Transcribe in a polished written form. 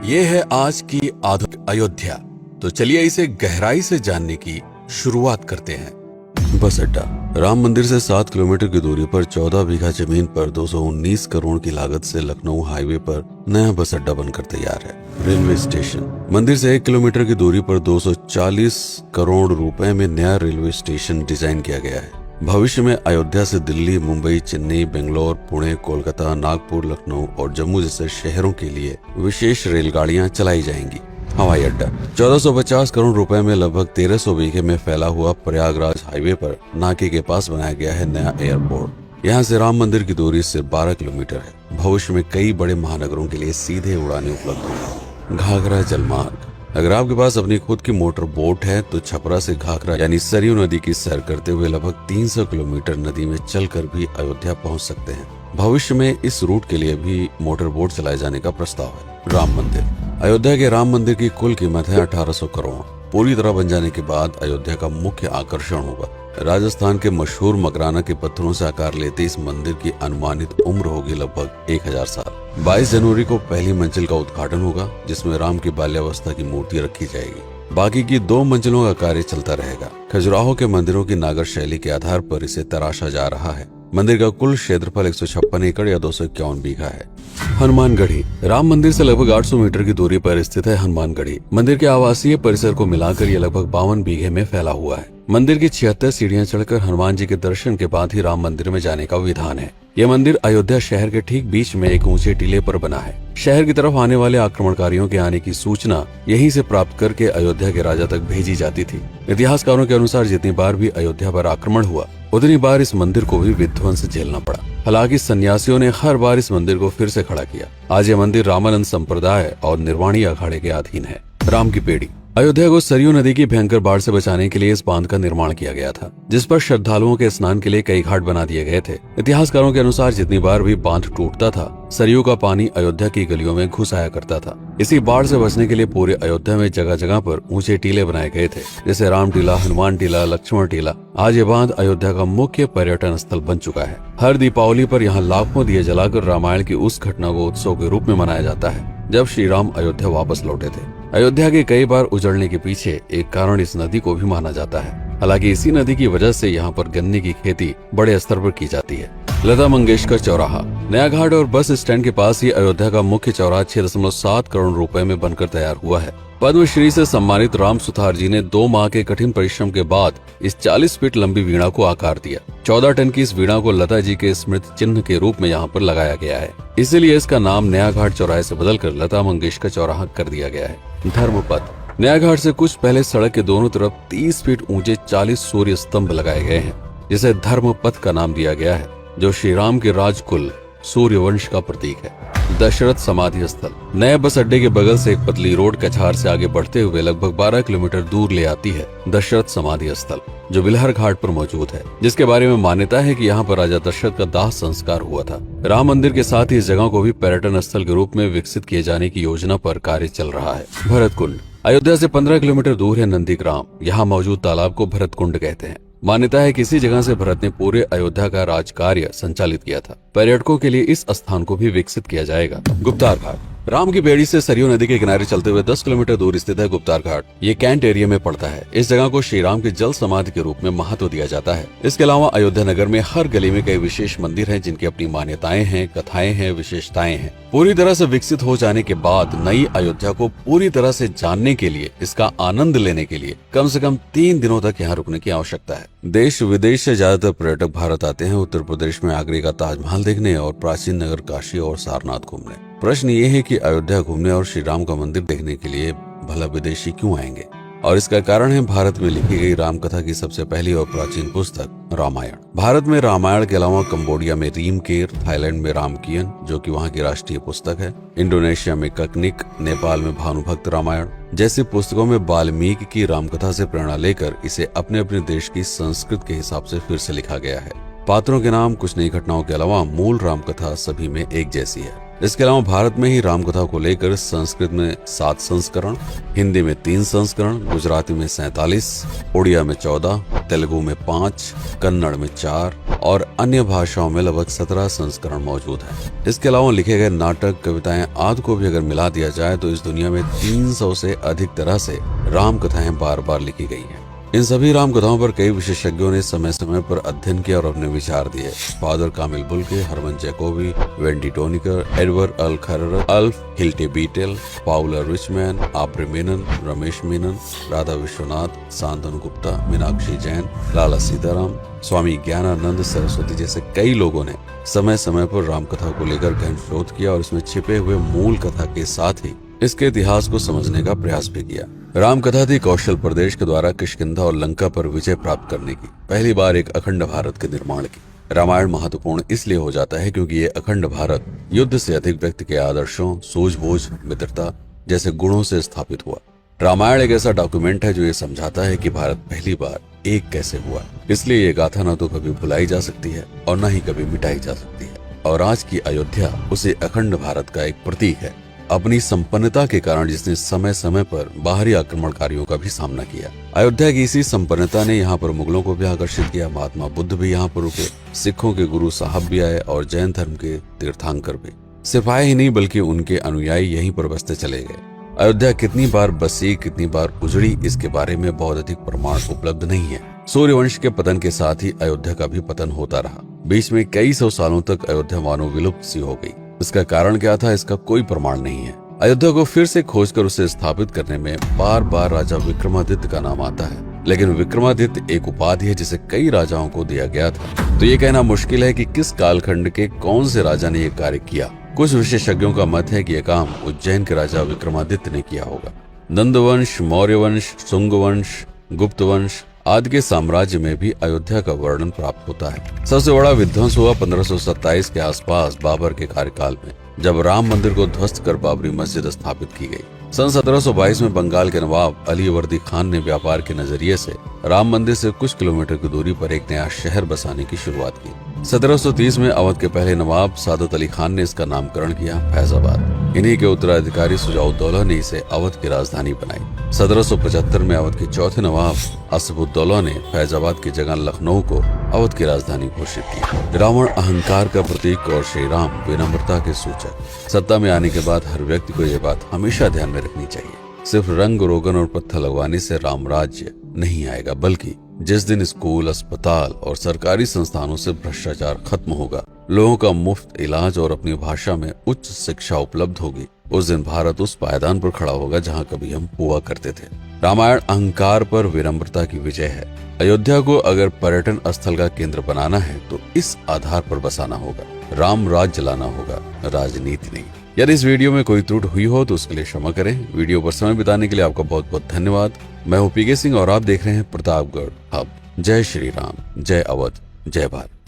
ये है आज की आधुनिक अयोध्या। तो चलिए इसे गहराई से जानने की शुरुआत करते हैं। बस अड्डा। राम मंदिर से 7 किलोमीटर की दूरी पर 14 बीघा जमीन पर 219 करोड़ की लागत से लखनऊ हाईवे पर नया बस अड्डा बनकर तैयार है। Railway station. मंदिर से 1 किलोमीटर की दूरी पर 240 करोड़ रुपए में नया रेलवे स्टेशन डिजाइन किया गया है। भविष्य में अयोध्या से दिल्ली, मुंबई, चेन्नई, बेंगलोर, पुणे, कोलकाता, नागपुर, लखनऊ और जम्मू जैसे शहरों के लिए विशेष रेलगाड़ियां चलाई जाएंगी। हवाई अड्डा। 1450 करोड़ रुपए में लगभग 1300 बीघे में फैला हुआ प्रयागराज हाईवे पर नाके के पास बनाया गया है नया एयरपोर्ट। यहाँ से राम मंदिर की दूरी सिर्फ 12 किलोमीटर है। भविष्य में कई बड़े महानगरों के लिए सीधे उड़ानें उपलब्ध होंगी। घाघरा जलमार्ग। अगर आपके पास अपनी खुद की मोटर बोट है तो छपरा से घाघरा यानी सरयू नदी की सैर करते हुए लगभग 300 किलोमीटर नदी में चलकर भी अयोध्या पहुंच सकते हैं। भविष्य में इस रूट के लिए भी मोटर बोट चलाए जाने का प्रस्ताव है। राम मंदिर। अयोध्या के राम मंदिर की कुल कीमत है 1800 करोड़। पूरी तरह बन जाने के बाद अयोध्या का मुख्य आकर्षण होगा। राजस्थान के मशहूर मकराना के पत्थरों से आकार लेते इस मंदिर की अनुमानित उम्र होगी लगभग 1000 साल। 22 जनवरी को पहली मंजिल का उद्घाटन होगा, जिसमें राम की बाल्यावस्था की मूर्ति रखी जाएगी। बाकी की 2 मंजिलों का कार्य चलता रहेगा। खजुराहो के मंदिरों की नागर शैली के आधार पर इसे तराशा जा रहा है। मंदिर का कुल क्षेत्रफल 156 एकड़ या 251 बीघा है। हनुमानगढ़ी। राम मंदिर से लगभग 800 मीटर की दूरी पर स्थित है हनुमानगढ़ी। मंदिर के आवासीय परिसर को मिलाकर यह लगभग 52 बीघे में फैला हुआ है। मंदिर की 76 सीढ़ियां चढ़कर हनुमान जी के दर्शन के बाद ही राम मंदिर में जाने का विधान है। यह मंदिर अयोध्या शहर के ठीक बीच में एक ऊंचे टीले पर बना है। शहर की तरफ आने वाले आक्रमणकारियों के आने की सूचना यहीं से प्राप्त करके अयोध्या के राजा तक भेजी जाती थी। इतिहासकारों के अनुसार जितनी बार भी अयोध्या पर आक्रमण हुआ उतनी बार इस मंदिर को भी विध्वंस झेलना पड़ा। हालांकि सन्यासियों ने हर बार इस मंदिर को फिर से खड़ा किया। आज यह मंदिर रामानंद संप्रदाय और निर्वाणी अखाड़े के अधीन है। राम की पेड़ी। अयोध्या को सरयू नदी की भयंकर बाढ़ से बचाने के लिए इस बांध का निर्माण किया गया था, जिस पर श्रद्धालुओं के स्नान के लिए कई घाट बना दिए गए थे। इतिहासकारों के अनुसार जितनी बार भी बांध टूटता था, सरयू का पानी अयोध्या की गलियों में घुस आया करता था। इसी बाढ़ से बचने के लिए पूरे अयोध्या में जगह जगह पर ऊंचे टीले बनाए गए थे, जैसे राम टीला, हनुमान टीला, लक्ष्मण टीला। आज ये बांध अयोध्या का मुख्य पर्यटन स्थल बन चुका है। हर दीपावली पर यहाँ लाखों दिए जलाकर रामायण की उस घटना को उत्सव के रूप में मनाया जाता है जब श्री राम अयोध्या वापस लौटे थे। अयोध्या के कई बार उजड़ने के पीछे एक कारण इस नदी को भी माना जाता है। हालांकि इसी नदी की वजह से यहाँ पर गन्ने की खेती बड़े स्तर पर की जाती है। लता मंगेशकर चौराहा। नया घाट और बस स्टैंड के पास ही अयोध्या का मुख्य चौराहा 6.7 करोड़ रुपए में बनकर तैयार हुआ है। पद्मश्री से सम्मानित राम सुथार जी ने 2 माह के कठिन परिश्रम के बाद इस 40 फीट लंबी वीणा को आकार दिया। 14 टन की इस वीणा को लता जी के स्मृति चिन्ह के रूप में यहाँ पर लगाया गया है। इसीलिए इसका नाम नया घाट चौराहे से बदलकर लता मंगेशकर चौराहा कर दिया गया है। धर्मपथ। नया घाट से कुछ पहले सड़क के दोनों तरफ 30 फीट ऊंचे 40 सूर्य स्तंभ लगाए गए हैं, जिसे धर्मपथ का नाम दिया गया है, जो श्री राम के राजकुल सूर्यवंश का प्रतीक है। दशरथ समाधि स्थल। नए बस अड्डे के बगल से एक पतली रोड कछार से आगे बढ़ते हुए लगभग 12 किलोमीटर दूर ले आती है दशरथ समाधि स्थल, जो बिलहर घाट पर मौजूद है, जिसके बारे में मान्यता है कि यहाँ पर राजा दशरथ का दाह संस्कार हुआ था। राम मंदिर के साथ ही इस जगह को भी पर्यटन स्थल के रूप में विकसित किए जाने की योजना पर कार्य चल रहा है। भरत कुंड। अयोध्या से 15 किलोमीटर दूर है नंदीग्राम। यहाँ मौजूद तालाब को भरत कुंड कहते हैं। मान्यता है कि इसी जगह से भरत ने पूरे अयोध्या का राज कार्य संचालित किया था। पर्यटकों के लिए इस स्थान को भी विकसित किया जाएगा। गुप्तार घाट। राम की बेड़ी से सरयू नदी के किनारे चलते हुए 10 किलोमीटर दूर स्थित है गुप्तार घाट। ये कैंट एरिया में पड़ता है। इस जगह को श्री राम के जल समाधि के रूप में महत्व दिया जाता है। इसके अलावा अयोध्या नगर में हर गली में कई विशेष मंदिर हैं, जिनकी अपनी मान्यताएं हैं, कथाएं हैं, विशेषताएं हैं। पूरी तरह से विकसित हो जाने के बाद नई अयोध्या को पूरी तरह से जानने के लिए, इसका आनंद लेने के लिए कम से कम 3 दिनों तक यहाँ रुकने की आवश्यकता है। देश विदेश से ज्यादातर पर्यटक भारत आते हैं उत्तर प्रदेश में आगरे का ताजमहल देखने और प्राचीन नगर काशी और सारनाथ घूमने। प्रश्न ये है कि अयोध्या घूमने और श्री राम का मंदिर देखने के लिए भला विदेशी क्यों आएंगे? और इसका कारण है भारत में लिखी गई राम कथा की सबसे पहली और प्राचीन पुस्तक रामायण। भारत में रामायण के अलावा कंबोडिया में रीमकेर, थाईलैंड में रामकियन जो कि वहाँ की राष्ट्रीय पुस्तक है, इंडोनेशिया में ककनिक, नेपाल में भानुभक्त रामायण जैसी पुस्तकों में वाल्मीकि की रामकथा से प्रेरणा लेकर इसे अपने अपने देश की संस्कृत के हिसाब से फिर से लिखा गया है। पात्रों के नाम, कुछ नई घटनाओं के अलावा मूल रामकथा सभी में एक जैसी है। इसके अलावा भारत में ही रामकथा को लेकर संस्कृत में 7 संस्करण, हिंदी में 3 संस्करण, गुजराती में 47, उड़िया में 14, तेलुगु में 5, कन्नड़ में 4 और अन्य भाषाओं में लगभग 17 संस्करण मौजूद हैं। इसके अलावा लिखे गए नाटक, कविताएं आदि को भी अगर मिला दिया जाए तो इस दुनिया में 300 से अधिक तरह से राम कथाएं बार बार लिखी गई हैं। इन सभी राम कथाओं पर कई विशेषज्ञों ने समय समय पर अध्ययन किया और अपने विचार दिए। Father Camille Bulcke, Hermann Jacobi, Wendy Doniger, Edward अल खरर, Alf Hiltebeitel, Paula Richman, Aubrey Menon, Ramesh Menon, Radha Vishwanath, Shantanu Gupta, Meenakshi Jain, Lala Sitaram, Swami Gyanananda Saraswati जैसे कई लोगों ने समय समय पर रामकथा को लेकर गहन शोध किया और इसमें छिपे हुए मूल कथा के साथ ही इसके इतिहास को समझने का प्रयास भी किया। रामकथा थी कौशल प्रदेश के द्वारा किष्किंधा और लंका पर विजय प्राप्त करने की पहली बार एक अखंड भारत के निर्माण की। रामायण महत्वपूर्ण इसलिए हो जाता है क्योंकि ये अखंड भारत युद्ध से अधिक व्यक्ति के आदर्शों, सूझबूझ, मित्रता जैसे गुणों से स्थापित हुआ। रामायण एक ऐसा डॉक्यूमेंट है जो ये समझाता है कि भारत पहली बार एक कैसे हुआ। इसलिए ये गाथा न तो कभी भुलाई जा सकती है और न ही कभी मिटाई जा सकती है। और आज की अयोध्या उसे अखंड भारत का एक प्रतीक है, अपनी संपन्नता के कारण जिसने समय समय पर बाहरी आक्रमणकारियों का भी सामना किया। अयोध्या की इसी संपन्नता ने यहाँ पर मुगलों को भी आकर्षित किया। महात्मा बुद्ध भी यहाँ पर रुके, सिखों के गुरु साहब भी आए और जैन धर्म के तीर्थंकर भी। सिर्फ आए ही नहीं बल्कि उनके अनुयायी यहीं पर बसते चले गए। अयोध्या कितनी बार बसी, कितनी बार उजड़ी, इसके बारे में बहुत अधिक प्रमाण उपलब्ध नहीं है। सूर्यवंश के पतन के साथ ही अयोध्या का भी पतन होता रहा। बीच में कई सौ सालों तक अयोध्या मानो विलुप्त सी हो गई। इसका कारण क्या था, इसका कोई प्रमाण नहीं है। अयोध्या को फिर से खोजकर उसे स्थापित करने में बार बार राजा विक्रमादित्य का नाम आता है, लेकिन विक्रमादित्य एक उपाधि है जिसे कई राजाओं को दिया गया था। तो ये कहना मुश्किल है कि किस कालखंड के कौन से राजा ने ये कार्य किया। कुछ विशेषज्ञों का मत है कि यह काम उज्जैन के राजा विक्रमादित्य ने किया होगा। नंदवंश, मौर्य वंश, शुंग वंश, गुप्त वंश आदि के साम्राज्य में भी अयोध्या का वर्णन प्राप्त होता है। सबसे बड़ा विध्वंस हुआ 1527 के आसपास बाबर के कार्यकाल में, जब राम मंदिर को ध्वस्त कर बाबरी मस्जिद स्थापित की गई। सन 1722 में बंगाल के नवाब अली वर्दी खान ने व्यापार के नजरिए से राम मंदिर से कुछ किलोमीटर की दूरी पर एक नया शहर बसाने की शुरुआत की। 1730 में अवध के पहले नवाब सादत अली खान ने इसका नामकरण किया फैजाबाद। इन्हीं के उत्तराधिकारी सुजाउद्दौला ने इसे अवध की राजधानी बनाई। 1775 में अवध के चौथे नवाब असफुद्दौला ने फैजाबाद की जगह लखनऊ को अवध की राजधानी घोषित की। रावण अहंकार का प्रतीक और श्री राम विनम्रता के सूचक। सत्ता में आने के बाद हर व्यक्ति को यह बात हमेशा ध्यान में रखनी चाहिए, सिर्फ रंग रोगन और पत्थर लगवाने से राम राज्य नहीं आएगा, बल्कि जिस दिन स्कूल, अस्पताल और सरकारी संस्थानों से भ्रष्टाचार खत्म होगा, लोगों का मुफ्त इलाज और अपनी भाषा में उच्च शिक्षा उपलब्ध होगी, उस दिन भारत उस पायदान पर खड़ा होगा जहां कभी हम हुआ करते थे। रामायण अहंकार पर विनम्रता की विजय है। अयोध्या को अगर पर्यटन स्थल का केंद्र बनाना है तो इस आधार पर बसाना होगा, राम राज्य लाना होगा, राजनीति नहीं। यदि इस वीडियो में कोई त्रुटि हुई हो तो उसके लिए क्षमा करें। वीडियो पर समय बिताने के लिए आपका बहुत बहुत धन्यवाद। मैं हूं पीके सिंह और आप देख रहे हैं प्रतापगढ़ हब। जय श्री राम, जय अवध, जय भारत।